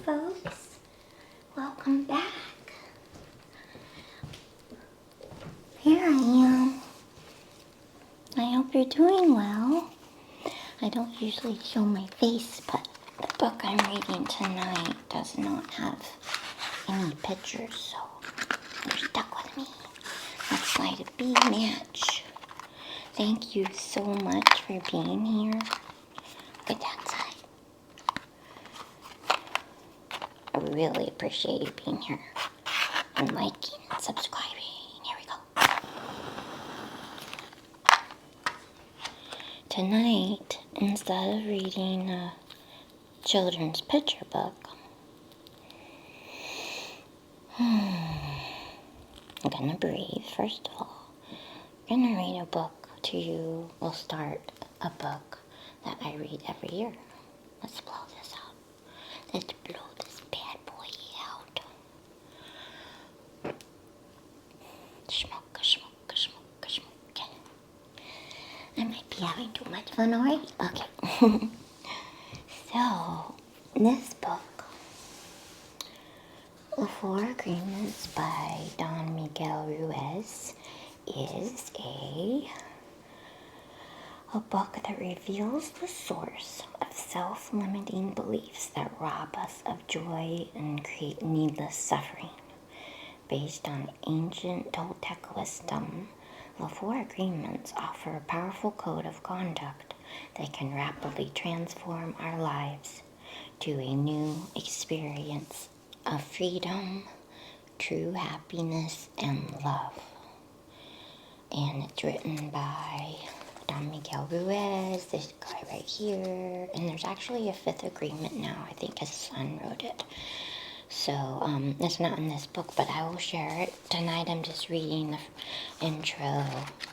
folks. Welcome back. Here I am. I hope you're doing well. I don't usually show my face, but the book I'm reading tonight does not have any pictures, so you're stuck with me. Let's light a bee match. Thank you so much for being here. Look at that side. I really appreciate you being here and liking and subscribing. Here we go. Tonight, instead of reading a children's picture book, I'm gonna breathe first of all. I'm gonna read a book to you. We'll start a book that I read every year. Let's blow this out. Let's blow this bad boy out. Smoke, smoke, smoke, smoke. I might be having too much fun already. Okay. So, this book, The Four Agreements by Don Miguel Ruiz, is a book that reveals the source of self-limiting beliefs that rob us of joy and create needless suffering. Based on ancient Toltec wisdom, the Four Agreements offer a powerful code of conduct that can rapidly transform our lives to a new experience of freedom, true happiness, and love. And it's written by Don Miguel Ruiz, this guy right here, and there's actually a fifth agreement now. I think his son wrote it. So, it's not in this book, but I will share it. Tonight I'm just reading the intro.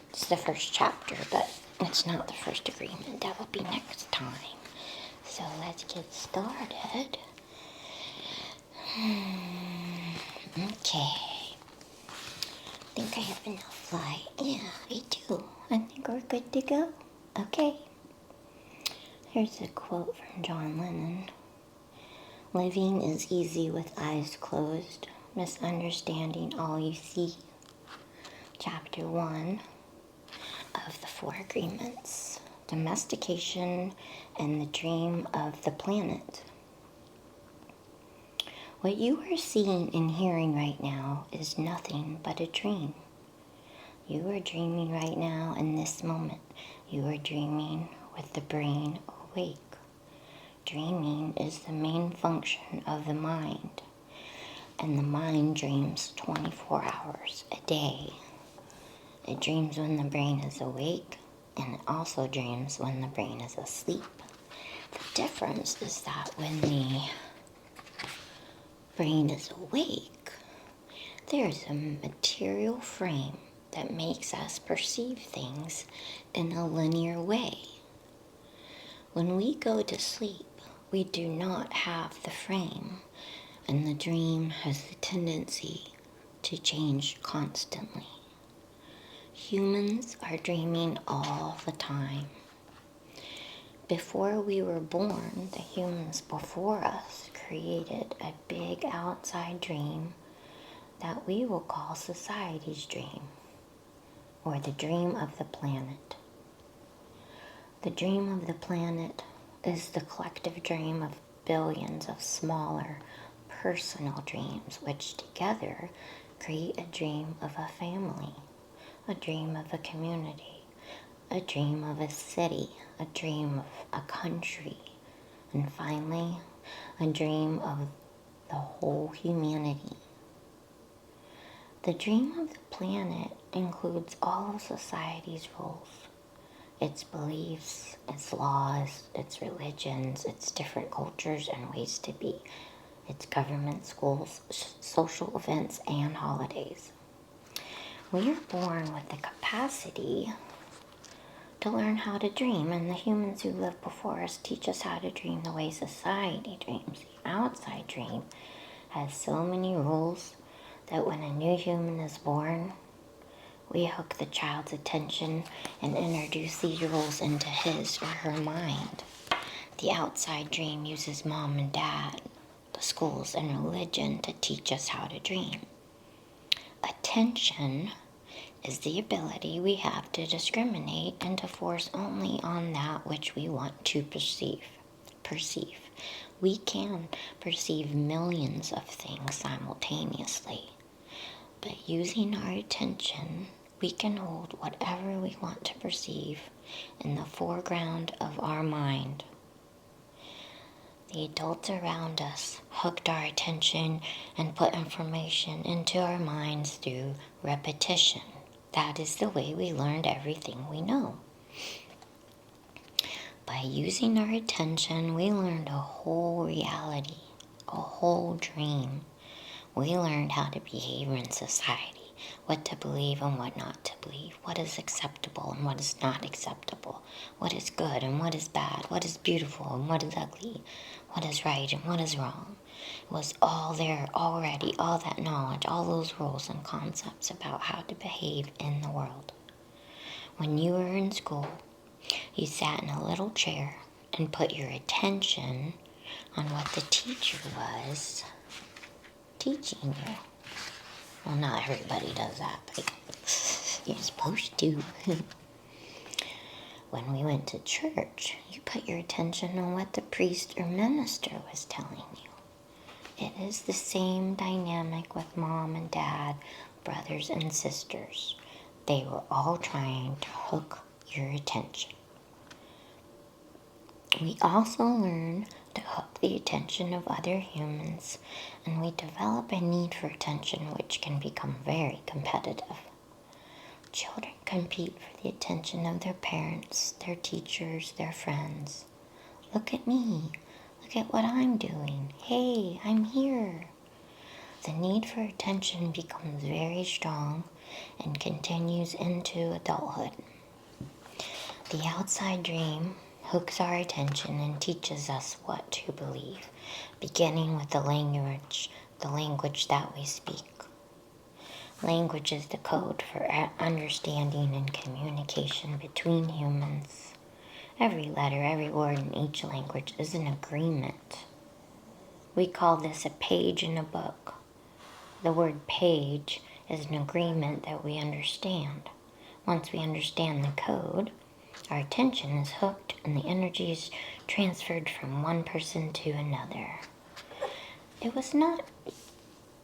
It's the first chapter, but it's not the first agreement. That will be next time. So let's get started. Okay. I think I have enough light. Yeah, I do. I think we're good to go. Okay. Here's a quote from John Lennon. Living is easy with eyes closed, misunderstanding all you see. Chapter 1 of the Four Agreements. Domestication and the Dream of the Planet. What you are seeing and hearing right now is nothing but a dream. You are dreaming right now in this moment. You are dreaming with the brain awake. Dreaming is the main function of the mind, and the mind dreams 24 hours a day. It dreams when the brain is awake, and it also dreams when the brain is asleep. The difference is that when the brain is awake, there is a material frame that makes us perceive things in a linear way. When we go to sleep, we do not have the frame, and the dream has the tendency to change constantly. Humans are dreaming all the time. Before we were born, the humans before us created a big outside dream that we will call society's dream, or the dream of the planet. The dream of the planet is the collective dream of billions of smaller, personal dreams, which together create a dream of a family, a dream of a community, a dream of a city, a dream of a country, and finally, a dream of the whole humanity. The dream of the planet includes all of society's rules, its beliefs, its laws, its religions, its different cultures and ways to be, its government, schools, social events, and holidays. We are born with the capacity to learn how to dream, and the humans who live before us teach us how to dream the way society dreams. The outside dream has so many rules that when a new human is born, we hook the child's attention and introduce these rules into his or her mind. The outside dream uses mom and dad, the schools and religion to teach us how to dream. Attention is the ability we have to discriminate and to force only on that which we want to perceive. We can perceive millions of things simultaneously, but using our attention, we can hold whatever we want to perceive in the foreground of our mind. The adults around us hooked our attention and put information into our minds through repetition. That is the way we learned everything we know. By using our attention, we learned a whole reality, a whole dream. We learned how to behave in society, what to believe and what not to believe, what is acceptable and what is not acceptable, what is good and what is bad, what is beautiful and what is ugly, what is right and what is wrong. It was all there already, all that knowledge, all those rules and concepts about how to behave in the world. When you were in school, you sat in a little chair and put your attention on what the teacher was teaching you. Well, not everybody does that, but you're supposed to. When we went to church, you put your attention on what the priest or minister was telling you. It is the same dynamic with mom and dad, brothers and sisters. They were all trying to hook your attention. We also learn to hook the attention of other humans, and we develop a need for attention which can become very competitive. Children compete for the attention of their parents, their teachers, their friends. Look at me. Look at what I'm doing. Hey, I'm here. The need for attention becomes very strong and continues into adulthood. The outside dream hooks our attention and teaches us what to believe, beginning with the language that we speak. Language is the code for understanding and communication between humans. Every letter, every word in each language is an agreement. We call this a page in a book. The word page is an agreement that we understand. Once we understand the code, our attention is hooked and the energy is transferred from one person to another. It was not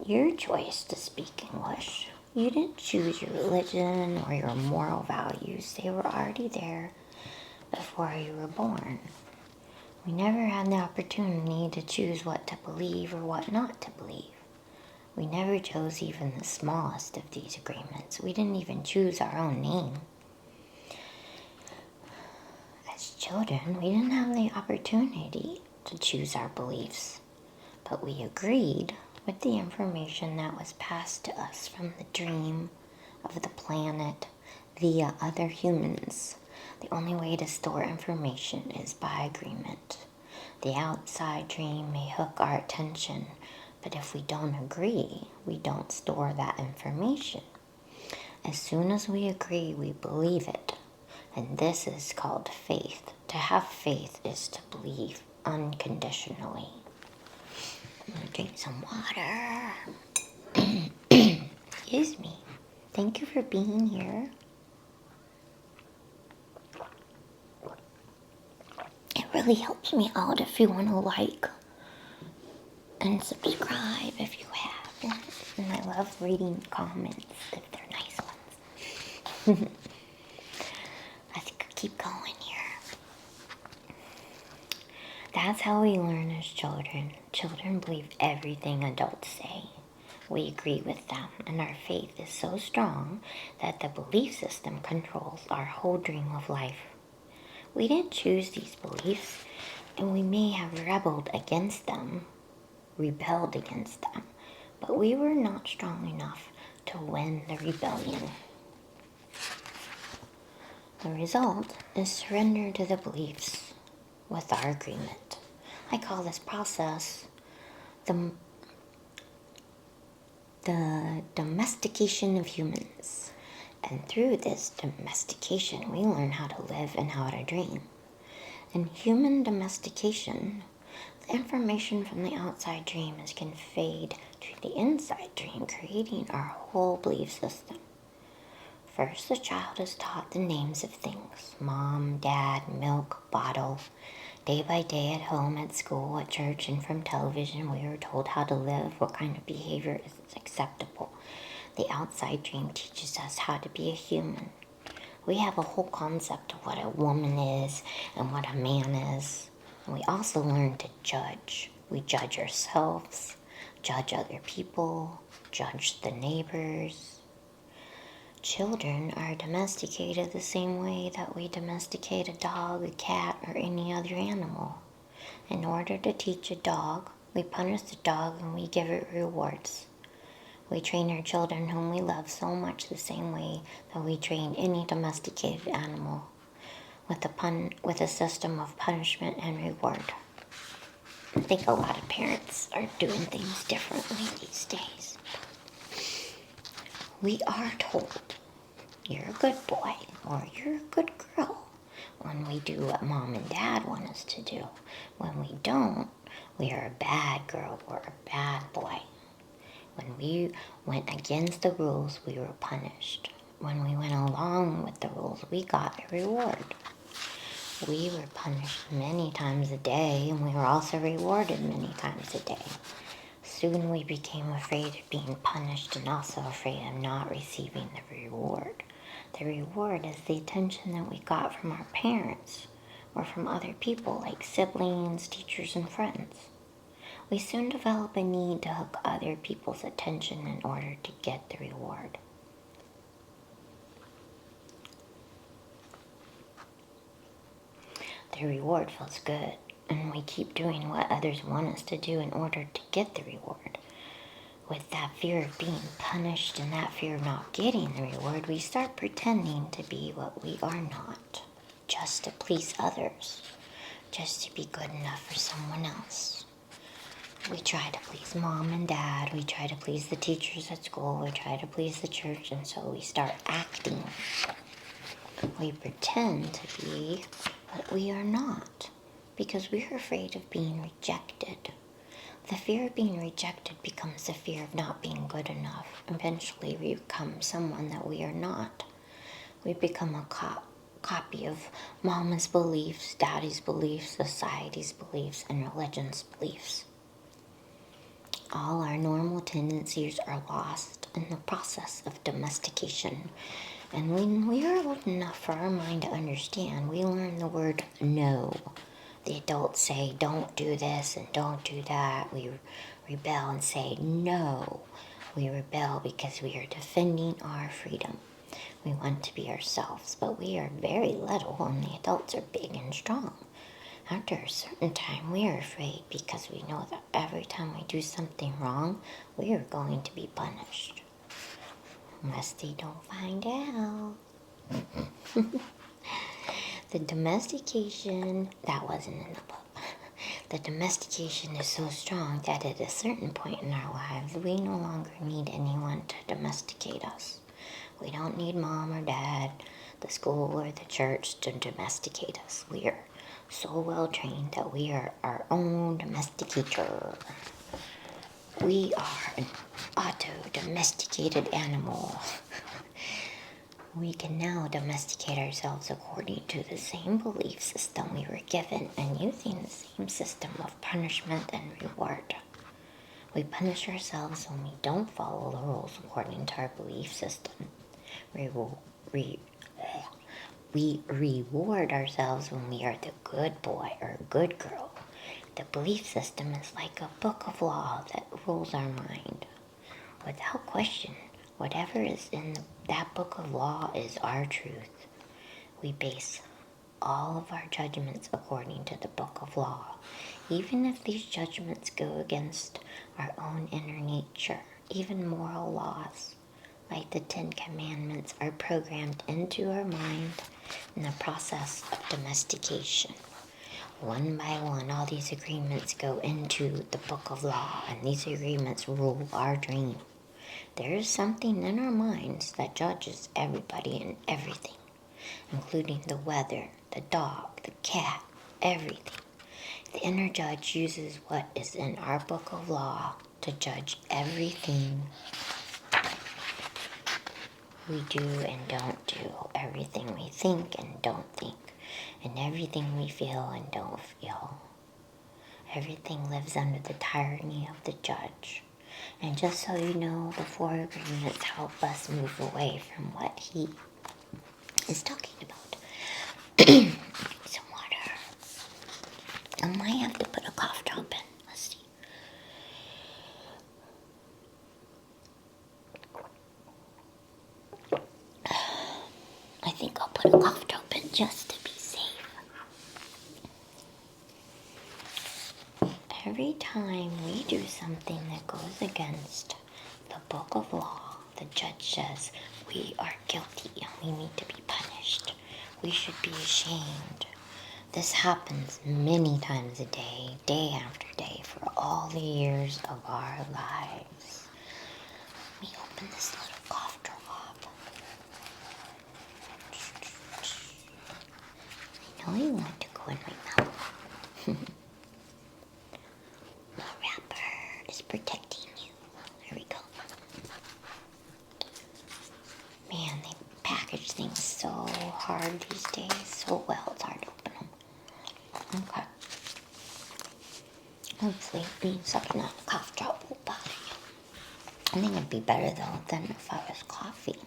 your choice to speak English. You didn't choose your religion or your moral values. They were already there before you were born. We never had the opportunity to choose what to believe or what not to believe. We never chose even the smallest of these agreements. We didn't even choose our own name. As children, we didn't have the opportunity to choose our beliefs, but we agreed with the information that was passed to us from the dream of the planet via other humans. The only way to store information is by agreement. The outside dream may hook our attention, but if we don't agree, we don't store that information. As soon as we agree, we believe it. And this is called faith. To have faith is to believe unconditionally. I'm gonna drink some water. Excuse me. Thank you for being here. It really helps me out if you want to like and subscribe if you have. And I love reading comments if they're nice ones. Let's keep going here. That's how we learn as children. Children believe everything adults say. We agree with them, and our faith is so strong that the belief system controls our whole dream of life. We didn't choose these beliefs, and we may have rebelled against them, but we were not strong enough to win the rebellion. The result is surrender to the beliefs with our agreement. I call this process the domestication of humans. And through this domestication, we learn how to live and how to dream. In human domestication, The information from the outside dream is conveyed to the inside dream, creating our whole belief system. First, the child is taught the names of things: mom, dad, milk, bottle. Day by day, at home, at school, at church, and from television, we are told how to live, what kind of behavior is acceptable. The outside dream teaches us how to be a human. We have a whole concept of what a woman is and what a man is. And we also learn to judge. We judge ourselves, judge other people, judge the neighbors. Children are domesticated the same way that we domesticate a dog, a cat, or any other animal. In order to teach a dog, we punish the dog and we give it rewards. We train our children whom we love so much the same way that we train any domesticated animal, with a system of punishment and reward. I think a lot of parents are doing things differently these days. We are told, you're a good boy or you're a good girl when we do what mom and dad want us to do. When we don't, we are a bad girl or a bad boy. When we went against the rules, we were punished. When we went along with the rules, we got a reward. We were punished many times a day, and we were also rewarded many times a day. Soon we became afraid of being punished and also afraid of not receiving the reward. The reward is the attention that we got from our parents or from other people like siblings, teachers, and friends. We soon develop a need to hook other people's attention in order to get the reward. The reward feels good, and we keep doing what others want us to do in order to get the reward. With that fear of being punished and that fear of not getting the reward, we start pretending to be what we are not, just to please others, just to be good enough for someone else. We try to please mom and dad, we try to please the teachers at school, we try to please the church, and so we start acting. We pretend to be what we are not, because we're afraid of being rejected. The fear of being rejected becomes the fear of not being good enough. Eventually, we become someone that we are not. We become a copy of mama's beliefs, daddy's beliefs, society's beliefs, and religion's beliefs. All our normal tendencies are lost in the process of domestication. And when we are old enough for our mind to understand, we learn the word no. The adults say, don't do this and don't do that. We rebel and say, no. We rebel because we are defending our freedom. We want to be ourselves, but we are very little and the adults are big and strong. After a certain time, we are afraid because we know that every time we do something wrong, we are going to be punished. Unless they don't find out. The domestication, that wasn't in the book. The domestication is so strong that at a certain point in our lives, we no longer need anyone to domesticate us. We don't need mom or dad, the school or the church to domesticate us. We are so well trained that we are our own domesticator. We are an auto-domesticated animal. We can now domesticate ourselves according to the same belief system we were given and using the same system of punishment and reward. We punish ourselves when we don't follow the rules according to our belief system. We reward ourselves when we are the good boy or good girl. The belief system is like a book of law that rules our mind. Without question, whatever is in that book of law is our truth. We base all of our judgments according to the book of law, even if these judgments go against our own inner nature. Even moral laws, like the 10 Commandments, are programmed into our mind in the process of domestication. One by one, all these agreements go into the book of law, and these agreements rule our dream. There is something in our minds that judges everybody and everything, including the weather, the dog, the cat, everything. The inner judge uses what is in our book of law to judge everything we do and don't do, everything we think and don't think, and everything we feel and don't feel. Everything lives under the tyranny of the judge. And just so you know, the four agreements help us move away from what he is talking about. Some water. I might have to put a cough drop in. Let's see. I think I'll put a cough drop in just to be safe. Every time we do something that goes against the book of law, the judge says we are guilty and we need to be punished. We should be ashamed. This happens many times a day, day after day, for all the years of our lives. Let me open this little cough drop. I know you want to go in my mouth. The wrapper is protecting you. There we go. Man, they package things so hard these days. So well, it's hard to open them. Okay. Hopefully, me sucking on a cough drop won't bother you. I think it'd be better, though, than if I was coughing.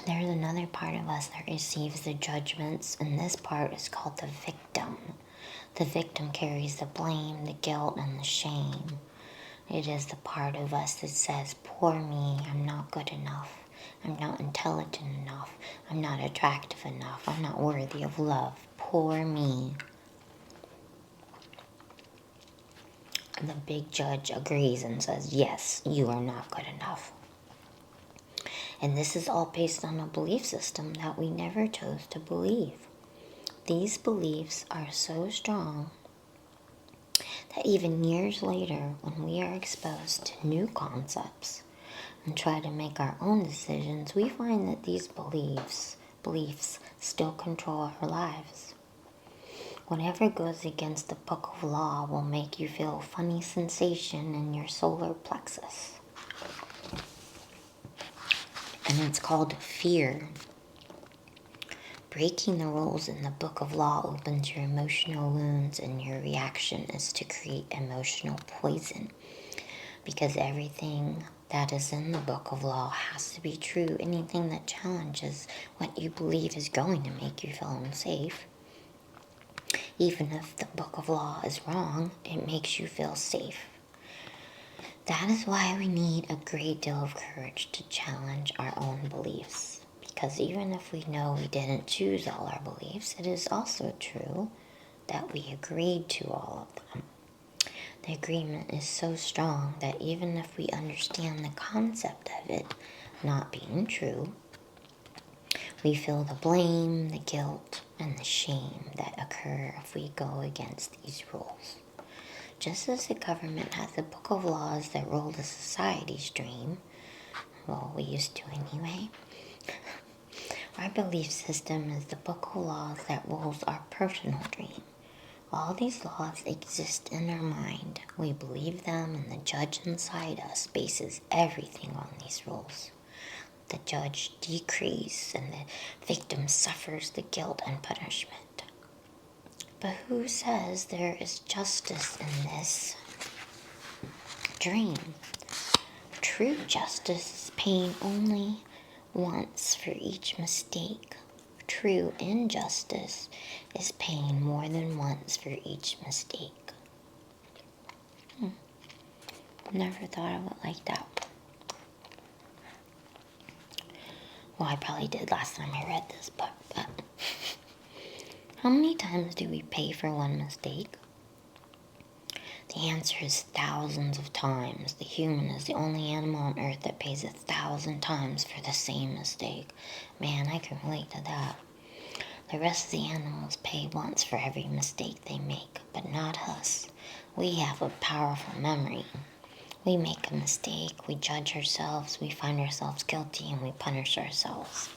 There's another part of us that receives the judgments, and this part is called the victim. The victim carries the blame, the guilt, and the shame. It is the part of us that says, poor me, I'm not good enough. I'm not intelligent enough. I'm not attractive enough. I'm not worthy of love. Poor me. The big judge agrees and says, yes, you are not good enough. And this is all based on a belief system that we never chose to believe. These beliefs are so strong that even years later, when we are exposed to new concepts and try to make our own decisions, we find that these beliefs still control our lives. Whatever goes against the book of law will make you feel a funny sensation in your solar plexus. And it's called fear. Breaking the rules in the book of law opens your emotional wounds, and your reaction is to create emotional poison. Because everything that is in the book of law has to be true. Anything that challenges what you believe is going to make you feel unsafe. Even if the book of law is wrong, it makes you feel safe. That is why we need a great deal of courage to challenge our own beliefs. Because even if we know we didn't choose all our beliefs, it is also true that we agreed to all of them. The agreement is so strong that even if we understand the concept of it not being true, we feel the blame, the guilt, and the shame that occur if we go against these rules. Just as the government has a book of laws that rule the society's dream, well, we used to anyway, our belief system is the book of laws that rules our personal dream. All these laws exist in our mind. We believe them, and the judge inside us bases everything on these rules. The judge decrees, and the victim suffers the guilt and punishment. But who says there is justice in this dream? True justice is paying only once for each mistake. True injustice is paying more than once for each mistake. Never thought of it like that. Well, I probably did last time I read this book, but how many times do we pay for one mistake? The answer is thousands of times. The human is the only animal on earth that pays 1,000 times for the same mistake. Man, I can relate to that. The rest of the animals pay once for every mistake they make, but not us. We have a powerful memory. We make a mistake, we judge ourselves, we find ourselves guilty, and we punish ourselves.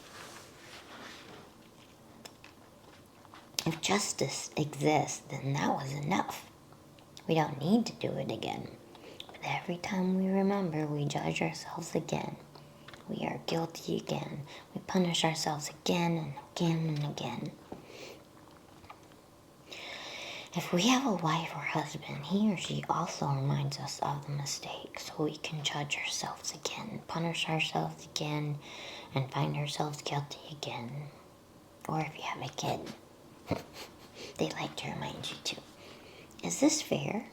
If justice exists, then that was enough. We don't need to do it again. But every time we remember, we judge ourselves again. We are guilty again. We punish ourselves again and again and again. If we have a wife or husband, he or she also reminds us of the mistake, so we can judge ourselves again, punish ourselves again, and find ourselves guilty again. Or if you have a kid, they like to remind you too. Is this fair?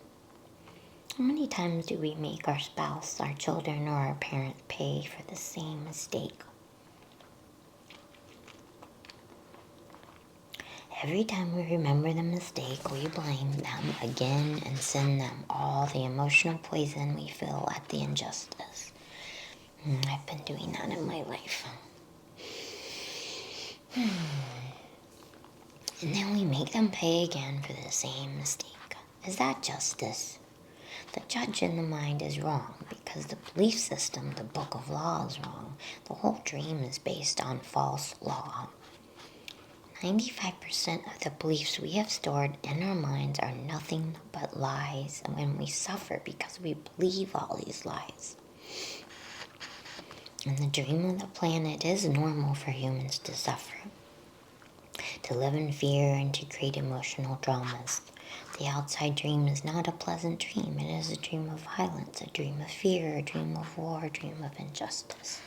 How many times do we make our spouse, our children, or our parents pay for the same mistake? Every time we remember the mistake, we blame them again and send them all the emotional poison we feel at the injustice. I've been doing that in my life. And then we make them pay again for the same mistake. Is that justice? The judge in the mind is wrong because the belief system, the book of law, is wrong. The whole dream is based on false law. 95% of the beliefs we have stored in our minds are nothing but lies, and when we suffer because we believe all these lies. In the dream of the planet, it is normal for humans to suffer, to live in fear, and to create emotional dramas. The outside dream is not a pleasant dream. It is a dream of violence, a dream of fear, a dream of war, a dream of injustice.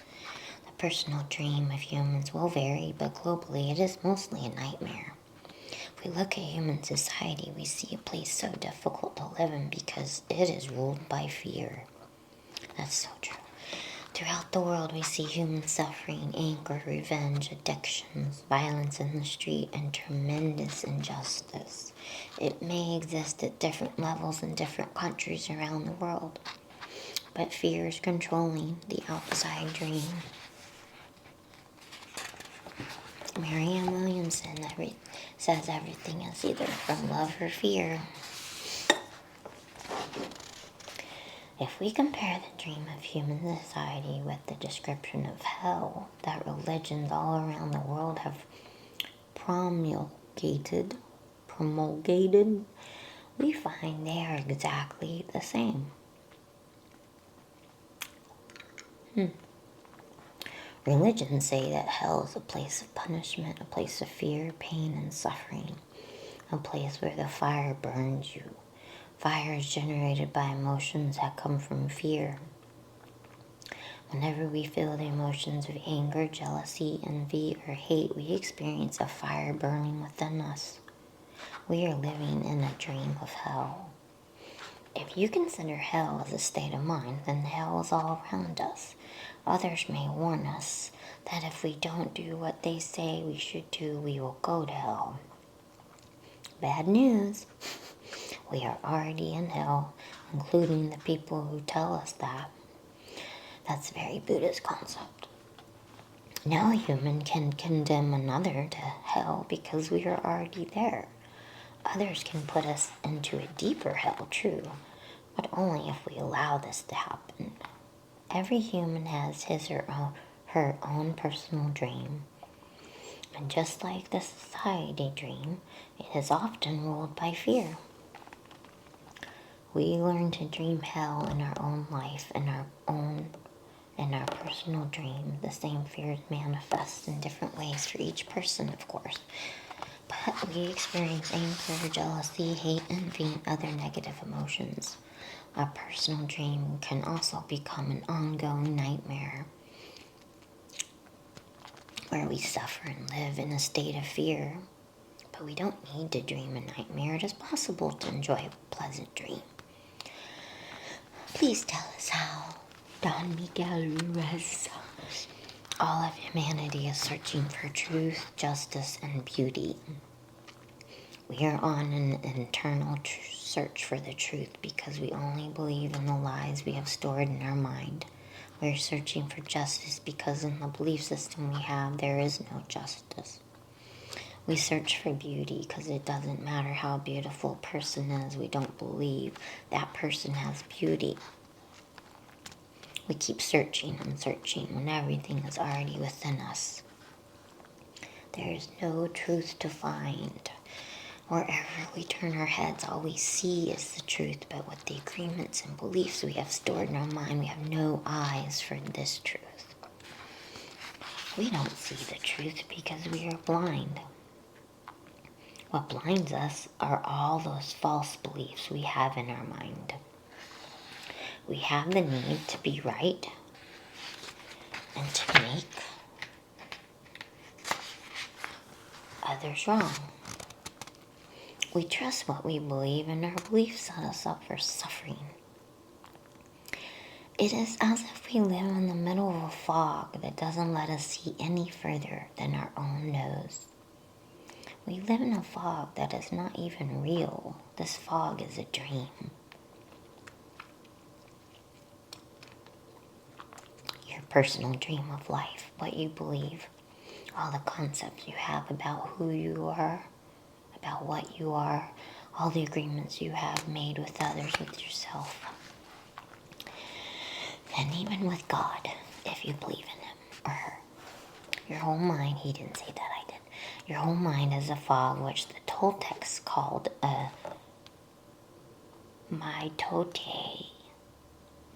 The personal dream of humans will vary, but globally it is mostly a nightmare. If we look at human society, we see a place so difficult to live in because it is ruled by fear. That's so true. Throughout the world, we see humans suffering, anger, revenge, addictions, violence in the street, and tremendous injustice. It may exist at different levels in different countries around the world, but fear is controlling the outside dream. Marianne Williamson says everything is either from love or fear. If we compare the dream of human society with the description of hell that religions all around the world have promulgated, we find they are exactly the same. Religions say that hell is a place of punishment, a place of fear, pain, and suffering, a place where the fire burns you. Fire is generated by emotions that come from fear. Whenever we feel the emotions of anger, jealousy, envy, or hate, we experience a fire burning within us. We are living in a dream of hell. If you consider hell as a state of mind, then hell is all around us. Others may warn us that if we don't do what they say we should do, we will go to hell. Bad news. We are already in hell, including the people who tell us that. That's a very Buddhist concept. No human can condemn another to hell because we are already there. Others can put us into a deeper hell, true, but only if we allow this to happen. Every human has his or her own personal dream. And just like the society dream, it is often ruled by fear. We learn to dream hell in our own life, in our personal dream. The same fears manifest in different ways for each person, of course. But we experience anger, jealousy, hate, envy, and other negative emotions. A personal dream can also become an ongoing nightmare, where we suffer and live in a state of fear. But we don't need to dream a nightmare. It is possible to enjoy a pleasant dream. Please tell us how. Don Miguel Ruiz. All of humanity is searching for truth, justice, and beauty. We are on an internal search for the truth because we only believe in the lies we have stored in our mind. We are searching for justice because in the belief system we have, there is no justice. We search for beauty because it doesn't matter how beautiful a person is, we don't believe that person has beauty. We keep searching and searching when everything is already within us. There is no truth to find. Wherever we turn our heads, all we see is the truth, but with the agreements and beliefs we have stored in our mind, we have no eyes for this truth. We don't see the truth because we are blind. What blinds us are all those false beliefs we have in our mind. We have the need to be right and to make others wrong. We trust what we believe, and our beliefs set us up for suffering. It is as if we live in the middle of a fog that doesn't let us see any further than our own nose. We live in a fog that is not even real. This fog is a dream. Your personal dream of life, what you believe, all the concepts you have about who you are, about what you are, all the agreements you have made with others, with yourself, and even with God, if you believe in him or her. Your whole mind, he didn't say that, I did. Your whole mind is a fog, which the Toltecs called a mitote.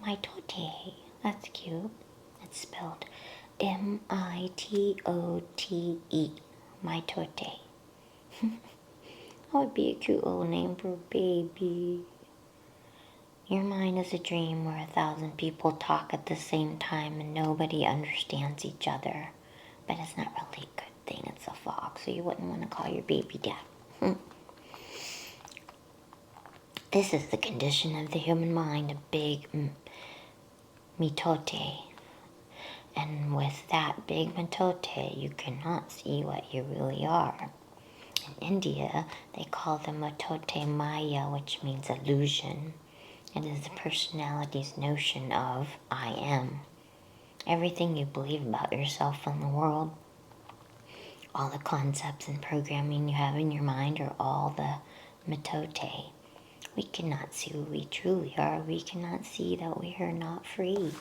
Mitote, that's cute. It's spelled M-I-T-O-T-E, mitote. That would be a cute little name for a baby. Your mind is a dream where 1,000 people talk at the same time and nobody understands each other. But it's not really a good thing. It's a fog, so you wouldn't want to call your baby dad. This is the condition of the human mind, a big mitote. And with that big mitote, you cannot see what you really are. In India, they call the mitote Maya, which means illusion. It is the personality's notion of I am. Everything you believe about yourself and the world, all the concepts and programming you have in your mind are all the mitote. We cannot see who we truly are. We cannot see that we are not free.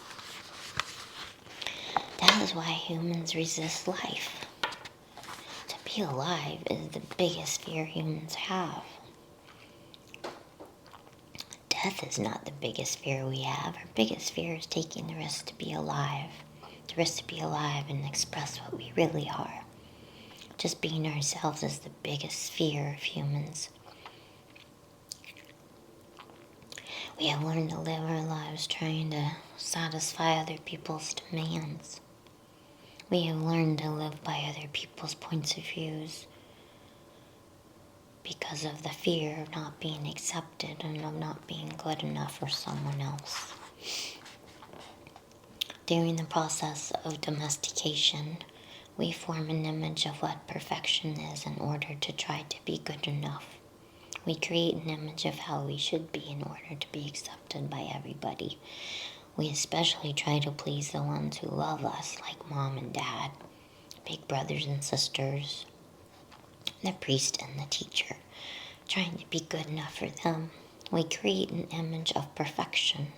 That is why humans resist life. To be alive is the biggest fear humans have. Death is not the biggest fear we have. Our biggest fear is taking the risk to be alive. The risk to be alive and express what we really are. Just being ourselves is the biggest fear of humans. We have learned to live our lives trying to satisfy other people's demands. We have learned to live by other people's points of views because of the fear of not being accepted and of not being good enough for someone else. During the process of domestication, we form an image of what perfection is in order to try to be good enough. We create an image of how we should be in order to be accepted by everybody. We especially try to please the ones who love us, like mom and dad, big brothers and sisters, the priest and the teacher, trying to be good enough for them. We create an image of perfection,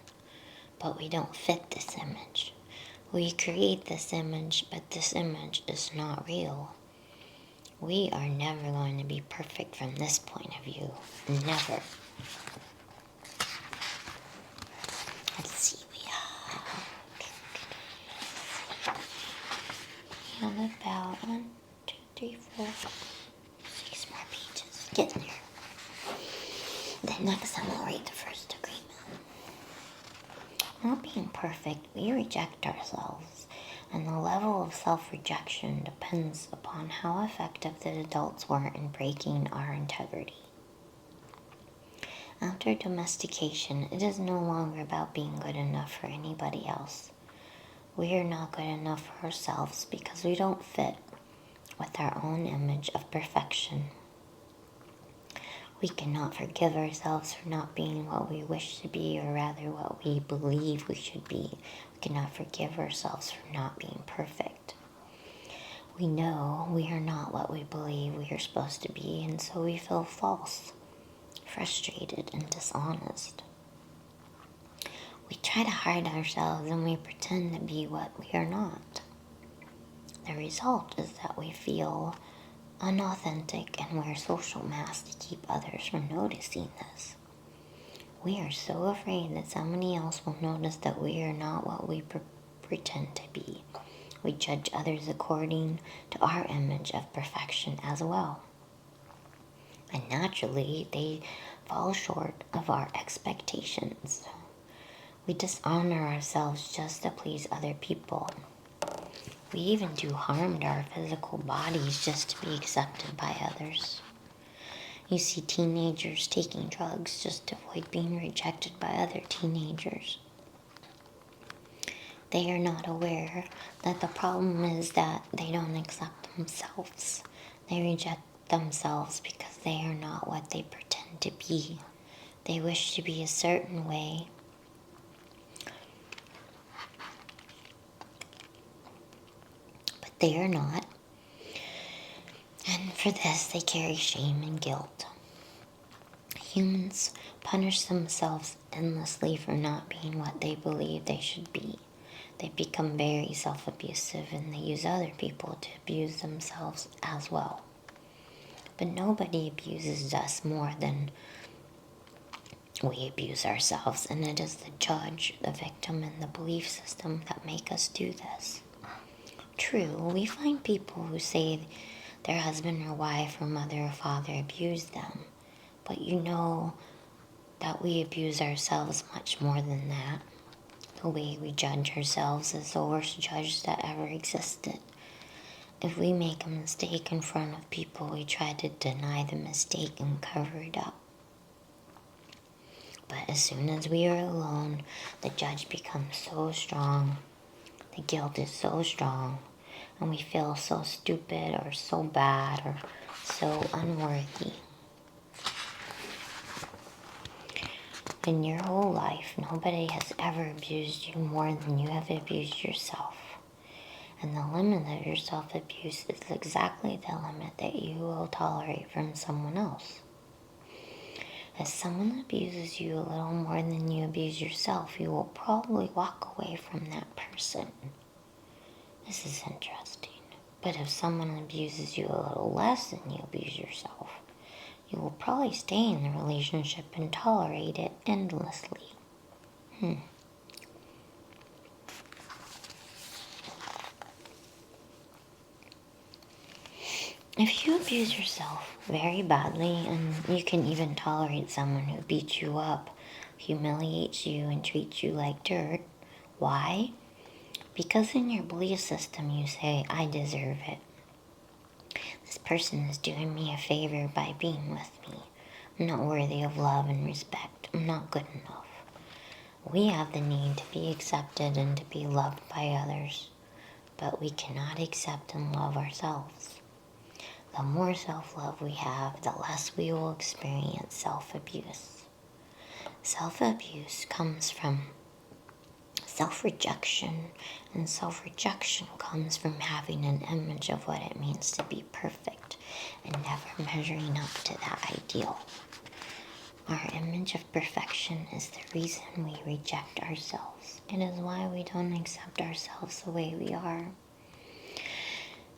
but we don't fit this image. We create this image, but this image is not real. We are never going to be perfect from this point of view. Never. Let's see, we have about 1, 2, 3, 4, 6 more pages. Getting there. Then next time I'll read the first agreement. Not being perfect, we reject ourselves, and the level of self-rejection depends upon how effective the adults were in breaking our integrity. After domestication, it is no longer about being good enough for anybody else. We are not good enough for ourselves because we don't fit with our own image of perfection. We cannot forgive ourselves for not being what we wish to be, or rather what we believe we should be. We cannot forgive ourselves for not being perfect. We know we are not what we believe we are supposed to be, and so we feel false, frustrated, and dishonest. We try to hide ourselves and we pretend to be what we are not. The result is that we feel unauthentic and wear social masks to keep others from noticing this. We are so afraid that somebody else will notice that we are not what we pretend to be. We judge others according to our image of perfection as well. And naturally, they fall short of our expectations. We dishonor ourselves just to please other people. We even do harm to our physical bodies just to be accepted by others. You see teenagers taking drugs just to avoid being rejected by other teenagers. They are not aware that the problem is that they don't accept themselves. They reject themselves because they are not what they pretend to be. They wish to be a certain way, but they are not. And for this, they carry shame and guilt. Humans punish themselves endlessly for not being what they believe they should be. They become very self-abusive and they use other people to abuse themselves as well. But nobody abuses us more than we abuse ourselves, and it is the judge, the victim, and the belief system that make us do this. True, we find people who say their husband or wife or mother or father abused them, but you know that we abuse ourselves much more than that. The way we judge ourselves is the worst judge that ever existed. If we make a mistake in front of people, we try to deny the mistake and cover it up. But as soon as we are alone, the judge becomes so strong. The guilt is so strong, and we feel so stupid or so bad or so unworthy. In your whole life, nobody has ever abused you more than you have abused yourself. And the limit of your self-abuse is exactly the limit that you will tolerate from someone else. If someone abuses you a little more than you abuse yourself, you will probably walk away from that person. This is interesting. But if someone abuses you a little less than you abuse yourself, you will probably stay in the relationship and tolerate it endlessly. If you abuse yourself very badly, and you can even tolerate someone who beats you up, humiliates you, and treats you like dirt, why? Because in your belief system you say, I deserve it. This person is doing me a favor by being with me. I'm not worthy of love and respect. I'm not good enough. We have the need to be accepted and to be loved by others, but we cannot accept and love ourselves. The more self-love we have, the less we will experience self-abuse. Self-abuse comes from self-rejection, and self-rejection comes from having an image of what it means to be perfect and never measuring up to that ideal. Our image of perfection is the reason we reject ourselves. It is why we don't accept ourselves the way we are,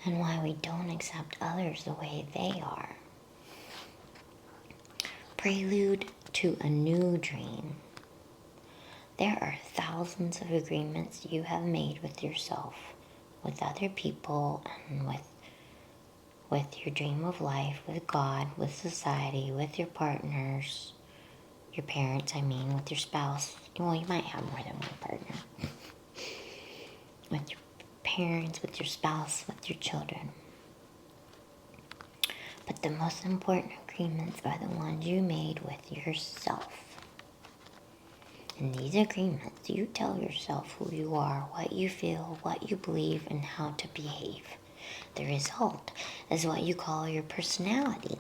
and why we don't accept others the way they are. Prelude to a new dream. There are thousands of agreements you have made with yourself, with other people, and with your dream of life, with God, with society, with your partners, your parents, with your spouse. Well, you might have more than one partner. With your parents, with your spouse, with your children. But the most important agreements are the ones you made with yourself. In these agreements, you tell yourself who you are, what you feel, what you believe, and how to behave. The result is what you call your personality.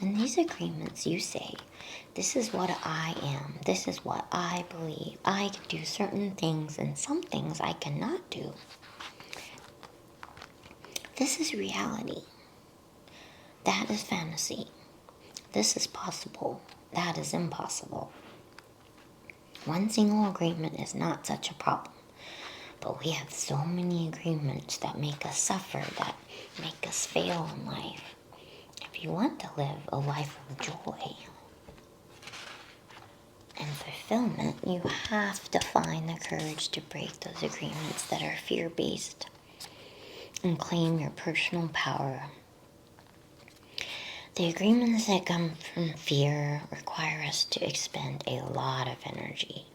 In these agreements, you say, this is what I am, this is what I believe. I can do certain things, and some things I cannot do. This is reality. That is fantasy. This is possible. That is impossible. One single agreement is not such a problem, But we have so many agreements that make us suffer, that make us fail in life. If you want to live a life of joy and fulfillment, you have to find the courage to break those agreements that are fear-based and claim your personal power. The agreements that come from fear require us to expend a lot of energy.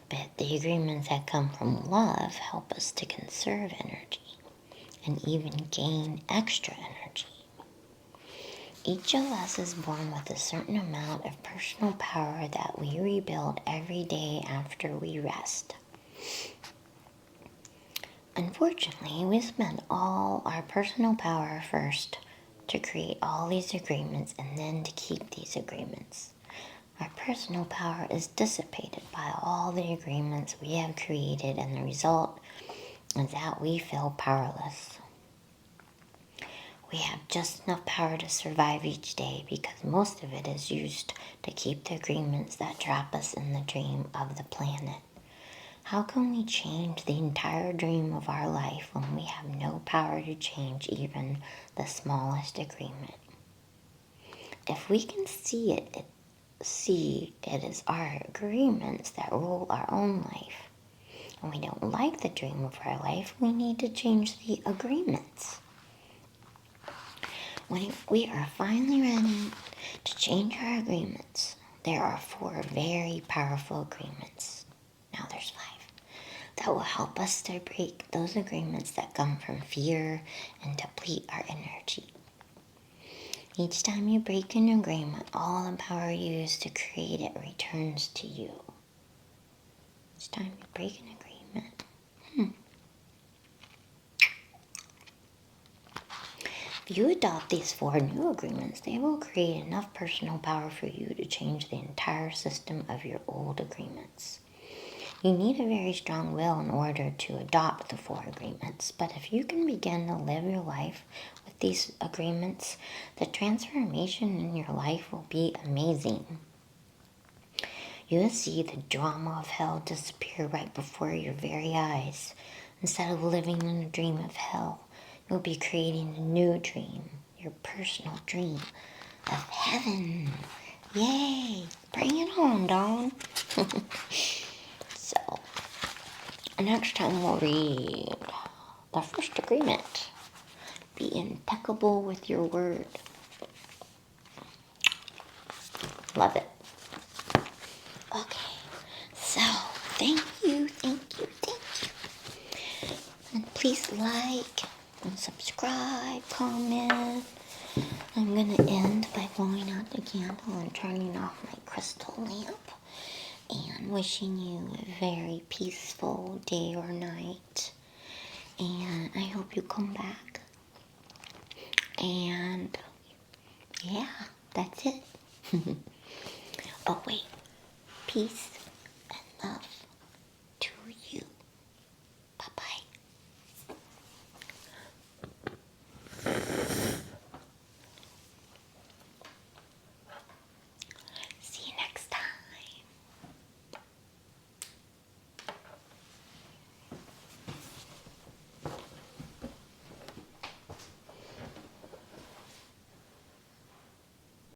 But the agreements that come from love help us to conserve energy and even gain extra energy. Each of us is born with a certain amount of personal power that we rebuild every day after we rest. Unfortunately, we spend all our personal power first to create all these agreements and then to keep these agreements. Our personal power is dissipated by all the agreements we have created, and the result is that we feel powerless. We have just enough power to survive each day because most of it is used to keep the agreements that trap us in the dream of the planet. How can we change the entire dream of our life when we have no power to change even the smallest agreement? If we can see it is our agreements that rule our own life, and we don't like the dream of our life, we need to change the agreements. When we are finally ready to change our agreements, there are 4 very powerful agreements. Now there's 5 that will help us to break those agreements that come from fear and deplete our energy. Each time you break an agreement, all the power used to create it returns to you. Each time you break an agreement. If you adopt these 4 new agreements, they will create enough personal power for you to change the entire system of your old agreements. You need a very strong will in order to adopt the 4 agreements, but if you can begin to live your life with these agreements, the transformation in your life will be amazing. You will see the drama of hell disappear right before your very eyes. Instead of living in a dream of hell, you'll be creating a new dream, your personal dream of heaven. Yay! Bring it on, Don. So, next time we'll read the first agreement. Be impeccable with your word. Love it. Okay, so thank you. And please like and subscribe, comment. I'm going to end by blowing out the candle and turning off my crystal lamp. And wishing you a very peaceful day or night. And I hope you come back. And yeah, that's it. Oh wait, peace and love.